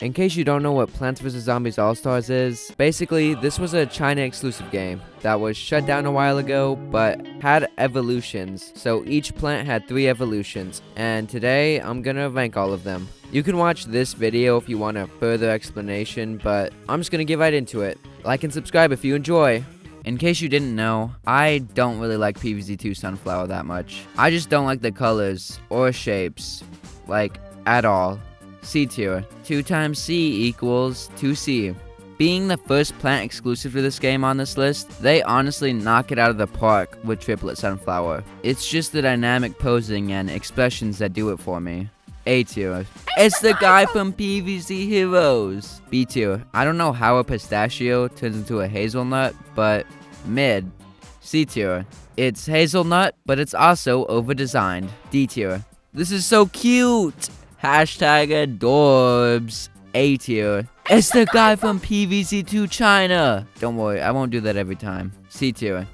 In case you don't know what Plants vs. Zombies All-Stars is, basically this was a China exclusive game that was shut down a while ago but had evolutions, so each plant had 3 evolutions, and today I'm gonna rank all of them. You can watch this video if you want a further explanation, but I'm just gonna get right into it. Like and subscribe if you enjoy. In case you didn't know, I don't really like PVZ2 Sunflower that much. I just don't like the colors or shapes, like, at all. C tier. 2 times C equals 2C. Being the first plant exclusive to this game on this list, they honestly knock it out of the park with Triplet Sunflower. It's just the dynamic posing and expressions that do it for me. A tier. It's the guy from PVZ Heroes. B tier. I don't know how a pistachio turns into a hazelnut, but mid. C tier. It's hazelnut, but it's also over-designed. D tier. This is so cute! Hashtag adorbs. A tier. It's the guy from PVZ2 China. Don't worry, I won't do that every time. C tier.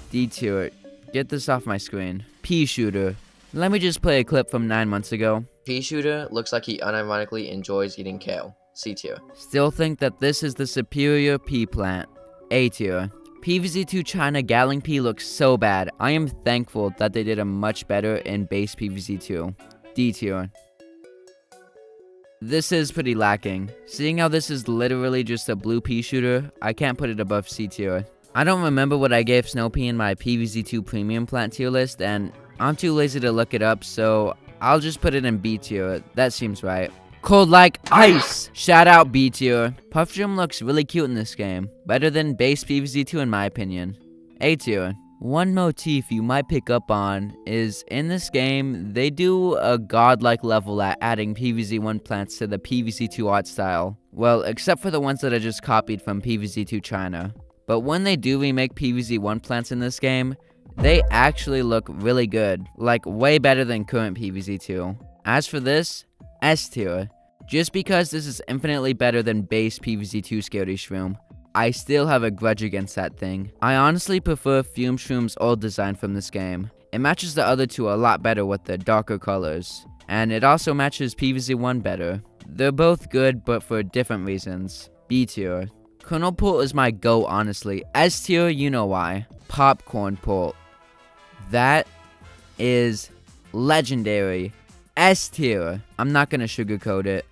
D tier. Get this off my screen. Pea shooter. Let me just play a clip from 9 months ago. Pea shooter looks like he unironically enjoys eating kale. C tier. Still think that this is the superior pea plant. A tier. PVZ2 China Galing Pea looks so bad. I am thankful that they did a much better in base PVZ2. D tier. This is pretty lacking. Seeing how this is literally just a blue pea shooter, I can't put it above C tier. I don't remember what I gave Snow Pea in my PVZ2 premium plant tier list, and I'm too lazy to look it up, so I'll just put it in B tier. That seems right. Cold like ice! Shout out B tier. Puff Drum looks really cute in this game. Better than base PVZ2 in my opinion. A tier. One motif you might pick up on is, in this game, they do a godlike level at adding PVZ1 plants to the PVZ2 art style. Well, except for the ones that are just copied from PVZ2 China. But when they do remake PVZ1 plants in this game, they actually look really good. Like, way better than current PVZ2. As for this, S tier. Just because this is infinitely better than base PVZ2 Scaredy Shroom, I still have a grudge against that thing. I honestly prefer Fume Shroom's old design from this game. It matches the other two a lot better with the darker colors. And it also matches PVZ1 better. They're both good, but for different reasons. B tier. Colonel Pult is my GOAT, honestly. S tier, you know why. Popcorn Pult. That is legendary. S tier. I'm not gonna sugarcoat it.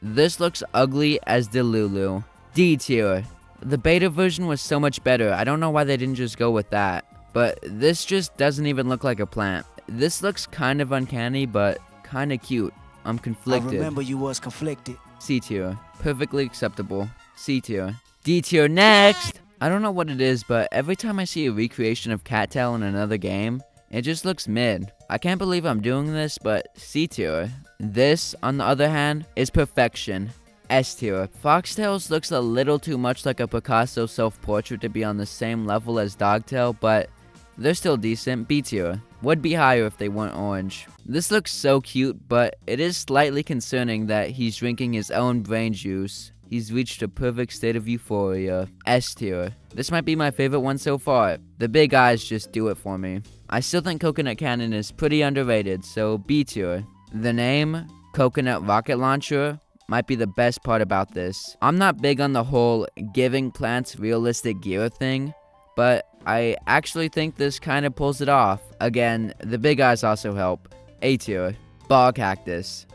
This looks ugly as Delulu. D tier. The beta version was so much better. I don't know why they didn't just go with that. But this just doesn't even look like a plant. This looks kind of uncanny, but kind of cute. I'm conflicted. I remember you was conflicted. C tier. Perfectly acceptable. C tier. D tier next! I don't know what it is, but every time I see a recreation of Cattail in another game, it just looks mid. I can't believe I'm doing this, but C tier. This, on the other hand, is perfection. S tier. Foxtails looks a little too much like a Picasso self-portrait to be on the same level as Dogtail, but they're still decent. B tier. Would be higher if they weren't orange. This looks so cute, but it is slightly concerning that he's drinking his own brain juice. He's reached a perfect state of euphoria. S tier. This might be my favorite one so far. The big eyes just do it for me. I still think Coconut Cannon is pretty underrated, so B tier. The name, Coconut Rocket Launcher, might be the best part about this. I'm not big on the whole giving plants realistic gear thing, but I actually think this kind of pulls it off. Again, the big eyes also help. A tier. Ball Cactus.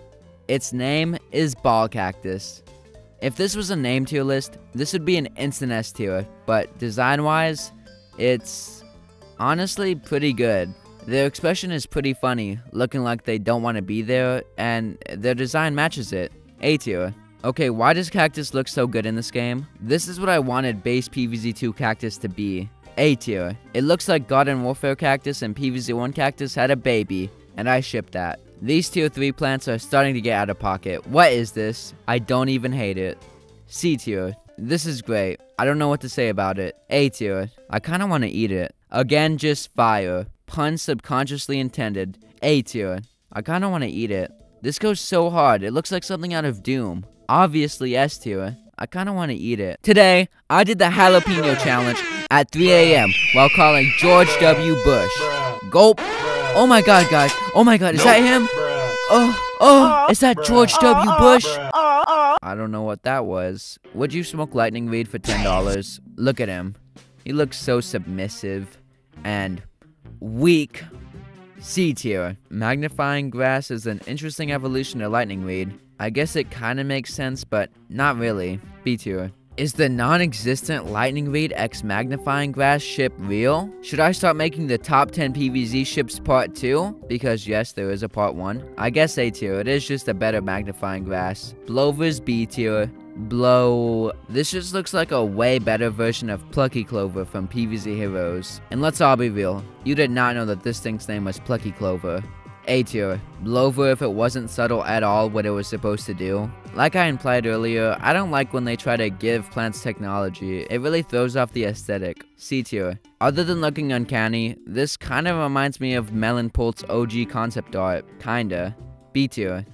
Its name is Ball Cactus. If this was a name tier list, this would be an instant S tier, but design-wise, it's honestly pretty good. Their expression is pretty funny, looking like they don't want to be there, and their design matches it. A tier. Okay, why does Cactus look so good in this game? This is what I wanted base PVZ2 Cactus to be. A tier. It looks like Garden Warfare Cactus and PVZ1 Cactus had a baby, and I shipped that. These tier 3 plants are starting to get out of pocket. What is this? I don't even hate it. C tier. This is great. I don't know what to say about it. A tier. I kinda wanna eat it. Again, just fire. Pun subconsciously intended. A tier. I kinda wanna eat it. This goes so hard. It looks like something out of Doom. Obviously S tier. I kinda wanna eat it. Today, I did the jalapeno challenge at 3 a.m. while calling George W. Bush. Gulp. Oh my god, guys. Oh my god, is that him? Oh. Oh, is that George W. Bush? I don't know what that was. Would you smoke lightning weed for $10? Look at him. He looks so submissive and weak. C tier. Magnifying grass is an interesting evolution of lightning weed. I guess it kinda makes sense, but not really. B tier. Is the non-existent lightning weed x magnifying grass ship real? Should I start making the top 10 PvZ ships part 2? Because yes, there is a part 1. I guess A tier. It is just a better magnifying grass. Blover's B tier. Blow. This just looks like a way better version of Plucky Clover from PvZ Heroes. And let's all be real. You did not know that this thing's name was Plucky Clover. A tier. Blover if it wasn't subtle at all what it was supposed to do. Like I implied earlier, I don't like when they try to give plants technology. It really throws off the aesthetic. C tier. Other than looking uncanny, this kinda reminds me of Melin-Bookworm's OG concept art. Kinda. B tier.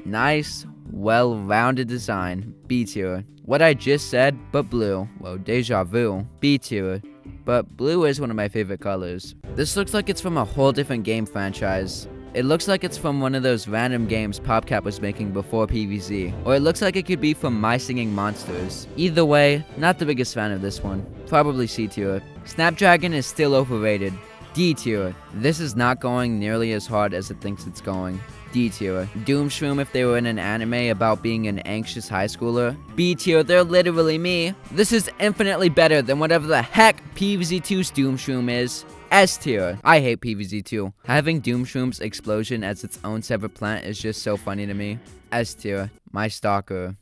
Nice, well-rounded design. B tier. What I just said, but blue. Whoa, deja vu. B tier. But blue is one of my favorite colors. This looks like it's from a whole different game franchise. It looks like it's from one of those random games PopCap was making before PvZ. Or it looks like it could be from My Singing Monsters. Either way, not the biggest fan of this one. Probably C tier. Snapdragon is still overrated. D tier. This is not going nearly as hard as it thinks it's going. D tier. Doomshroom if they were in an anime about being an anxious high schooler. B tier, they're literally me. This is infinitely better than whatever the heck PvZ2's Doomshroom is. S tier. I hate PvZ2. Having Doomshroom's explosion as its own separate plant is just so funny to me. S tier. My stalker.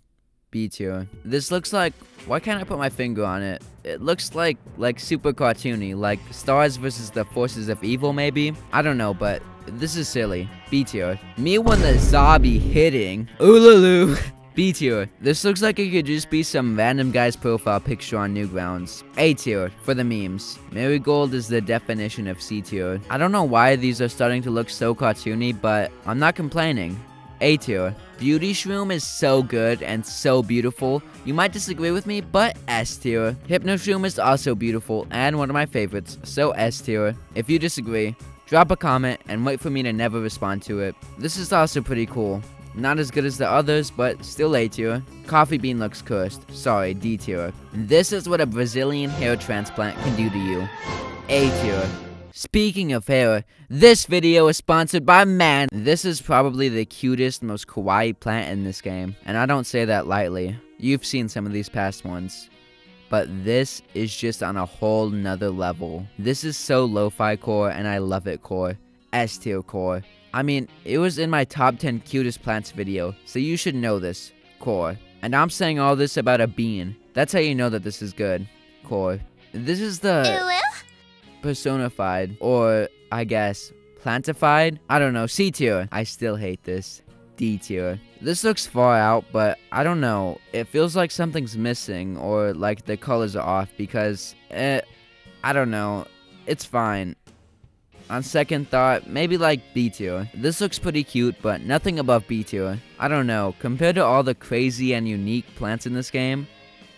B tier. This looks like, why can't I put my finger on it? It looks like super cartoony, like stars versus the forces of evil maybe? I don't know, but this is silly. B tier. Me when the zombie hitting. Oolaloo. B tier. This looks like it could just be some random guy's profile picture on Newgrounds. A tier. For the memes. Marigold is the definition of C tier. I don't know why these are starting to look so cartoony, but I'm not complaining. A tier. Beauty Shroom is so good and so beautiful. You might disagree with me, but S tier. Hypno Shroom is also beautiful and one of my favorites, so S tier. If you disagree, drop a comment and wait for me to never respond to it. This is also pretty cool. Not as good as the others, but still A tier. Coffee Bean looks cursed. Sorry, D tier. This is what a Brazilian hair transplant can do to you. A tier. Speaking of hair, this video is sponsored by Man. This is probably the cutest, most kawaii plant in this game. And I don't say that lightly. You've seen some of these past ones. But this is just on a whole nother level. This is so lo-fi core and I love it core. S tier core. I mean, it was in my top 10 cutest plants video, so you should know this, core. And I'm saying all this about a bean. That's how you know that this is good, core. This is the personified, or I guess, plantified? I don't know, C tier. I still hate this. D tier. This looks far out, but I don't know. It feels like something's missing, or like the colors are off because, I don't know. It's fine. On second thought, maybe like B tier. This looks pretty cute, but nothing above B tier. I don't know, compared to all the crazy and unique plants in this game,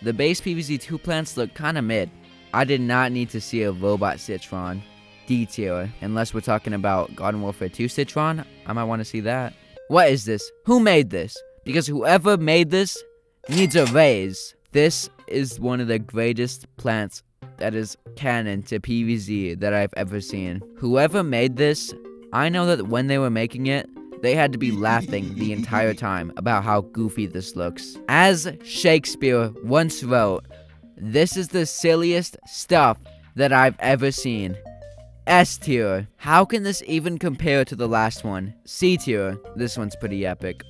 the base PvZ2 plants look kinda mid. I did not need to see a robot Citron. D tier. Unless we're talking about Garden Warfare 2 Citron, I might want to see that. What is this? Who made this? Because whoever made this needs a raise. This is one of the greatest plants that is canon to PvZ that I've ever seen. Whoever made this, I know that when they were making it, they had to be laughing the entire time about how goofy this looks. As Shakespeare once wrote, this is the silliest stuff that I've ever seen. S tier. How can this even compare to the last one? C tier. This one's pretty epic.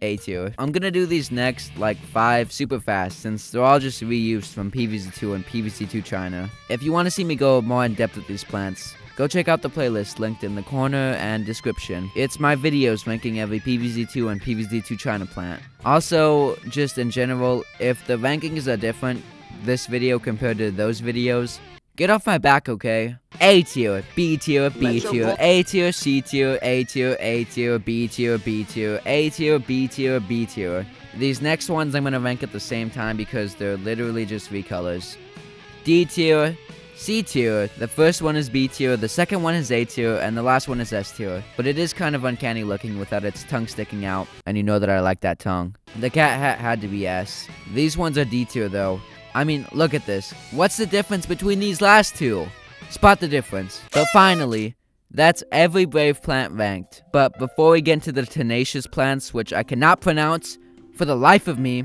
A tier. I'm gonna do these next, like 5 super fast, since they're all just reused from PvZ2 and PvZ2 China. If you want to see me go more in depth with these plants, go check out the playlist linked in the corner and description. It's my videos ranking every PvZ2 and PvZ2 China plant. Also, just in general, if the rankings are different, this video compared to those videos, get off my back, okay? A tier, B tier, B tier, A tier, C tier, A tier, A tier, B tier, B tier, A tier, B tier, B tier. These next ones I'm gonna rank at the same time because they're literally just recolors. D tier, C tier, the first one is B tier, the second one is A tier, and the last one is S tier. But it is kind of uncanny looking without its tongue sticking out, and you know that I like that tongue. The cat hat had to be S. These ones are D tier though. I mean, look at this. What's the difference between these last two? Spot the difference. But finally, that's every brave plant ranked. But before we get into the Tenacious Plants, which I cannot pronounce for the life of me,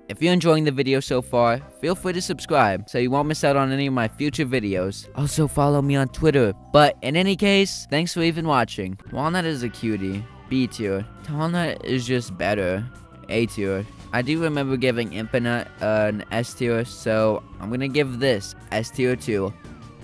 if you're enjoying the video so far, feel free to subscribe so you won't miss out on any of my future videos. Also follow me on Twitter. But in any case, thanks for even watching. Walnut is a cutie. B tier. Walnut is just better. A tier. I do remember giving Infinite an S tier, so I'm gonna give this S tier too.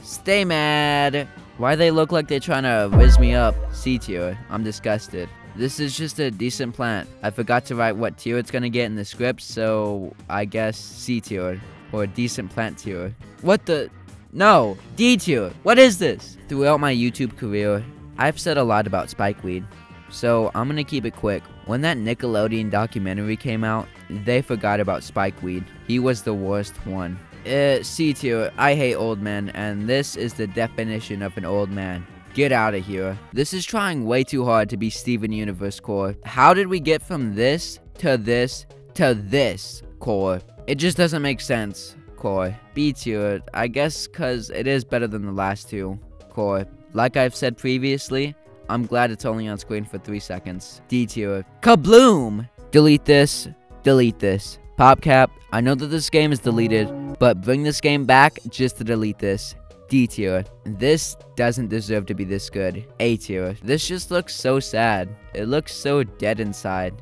Stay mad! Why they look like they're trying to whiz me up? C tier. I'm disgusted. This is just a decent plant. I forgot to write what tier it's gonna get in the script, so I guess C tier. Or a decent plant tier. What the? No! D tier! What is this? Throughout my YouTube career, I've said a lot about spikeweed. So I'm gonna keep it quick. When that Nickelodeon documentary came out, they forgot about spikeweed. He was the worst one. C tier. I hate old men, and this is the definition of an old man. Get out of here. This is trying way too hard to be Steven Universe core. How did we get from this to this to this core? It just doesn't make sense. Core. B tier. I guess cause it is better than the last two. Core. Like I've said previously, I'm glad it's only on screen for 3 seconds. D tier. Kabloom! Delete this. Delete this. PopCap, I know that this game is deleted, but bring this game back just to delete this. D tier. This doesn't deserve to be this good. A tier. This just looks so sad. It looks so dead inside.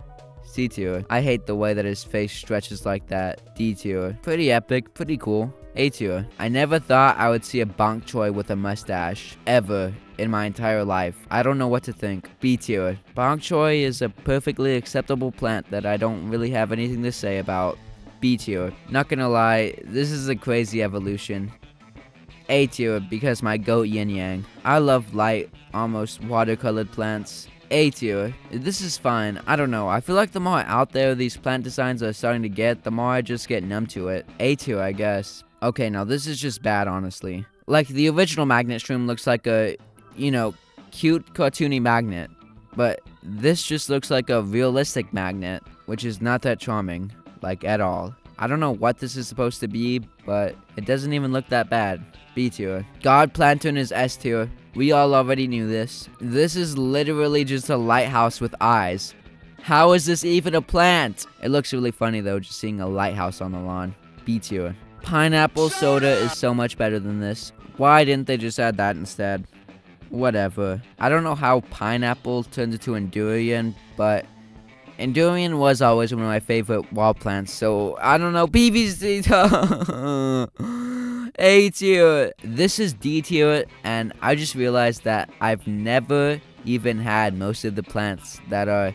C tier. I hate the way that his face stretches like that. D tier. Pretty epic, pretty cool. A tier. I never thought I would see a bonk choy with a mustache. Ever. In my entire life. I don't know what to think. B tier. Bok choy is a perfectly acceptable plant that I don't really have anything to say about. B tier. Not gonna lie, this is a crazy evolution. A tier, because my goat yin yang. I love light, almost watercolored plants. A tier. This is fine. I don't know. I feel like the more out there these plant designs are starting to get, the more I just get numb to it. A tier, I guess. Okay, now this is just bad, honestly. Like, the original magnet shroom looks like a, you know, cute, cartoony magnet. But this just looks like a realistic magnet, which is not that charming, like, at all. I don't know what this is supposed to be, but it doesn't even look that bad. B tier. God Plantain is S tier. We all already knew this. This is literally just a lighthouse with eyes. How is this even a plant? It looks really funny though, just seeing a lighthouse on the lawn. B tier. Pineapple soda is so much better than this. Why didn't they just add that instead? Whatever. I don't know how pineapple turned into Endurian, but Endurian was always one of my favorite wall plants, so I don't know. PVC. A tier. This is D tier, and I just realized that I've never even had most of the plants that are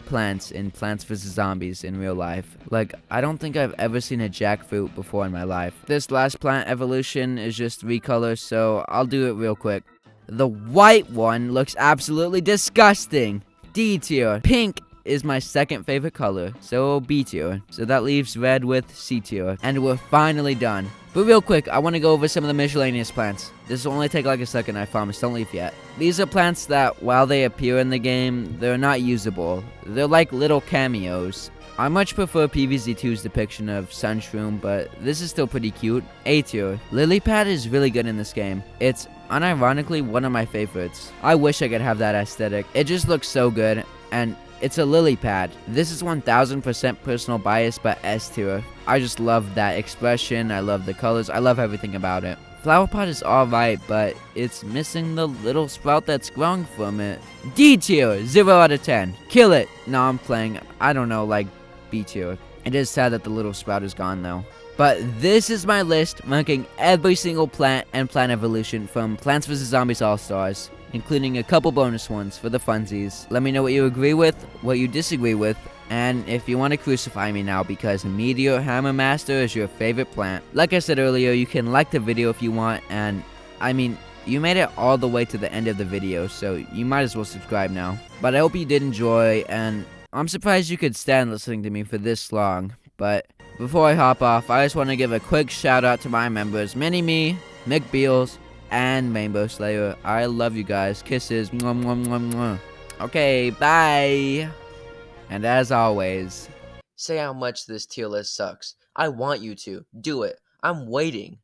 plants in Plants vs. Zombies in real life. Like, I don't think I've ever seen a jackfruit before in my life. This last plant evolution is just recolor, so I'll do it real quick. The white one looks absolutely disgusting. D tier. Pink is my second favorite color, so B tier. So that leaves red with C tier. And we're finally done. But real quick, I want to go over some of the miscellaneous plants. This will only take like a second, I promise. Don't leave yet. These are plants that, while they appear in the game, they're not usable. They're like little cameos. I much prefer PVZ2's depiction of Sunshroom, but this is still pretty cute. A tier. Lily Pad is really good in this game. It's unironically one of my favorites. I wish I could have that aesthetic. It just looks so good, and it's a lily pad. This is 1000% personal bias, but S tier. I just love that expression. I love the colors. I love everything about it. Flower pot is alright, but it's missing the little sprout that's growing from it. D tier. 0 out of 10. Kill it. No, I'm playing. I don't know, like B tier. It is sad that the little sprout is gone though. But this is my list ranking every single plant and plant evolution from Plants vs. Zombies All-Stars, including a couple bonus ones for the funsies. Let me know what you agree with, what you disagree with, and if you want to crucify me now because Meteor Hammer Master is your favorite plant. Like I said earlier, you can like the video if you want, and I mean, you made it all the way to the end of the video, so you might as well subscribe now. But I hope you did enjoy, and I'm surprised you could stand listening to me for this long. But before I hop off, I just want to give a quick shout out to my members, Mini-Me, McBeals, and Rainbow Slayer. I love you guys. Kisses. Mwah, mwah, mwah, mwah. Okay, bye. And as always, Say how much this tier list sucks. I want you to. Do it. I'm waiting.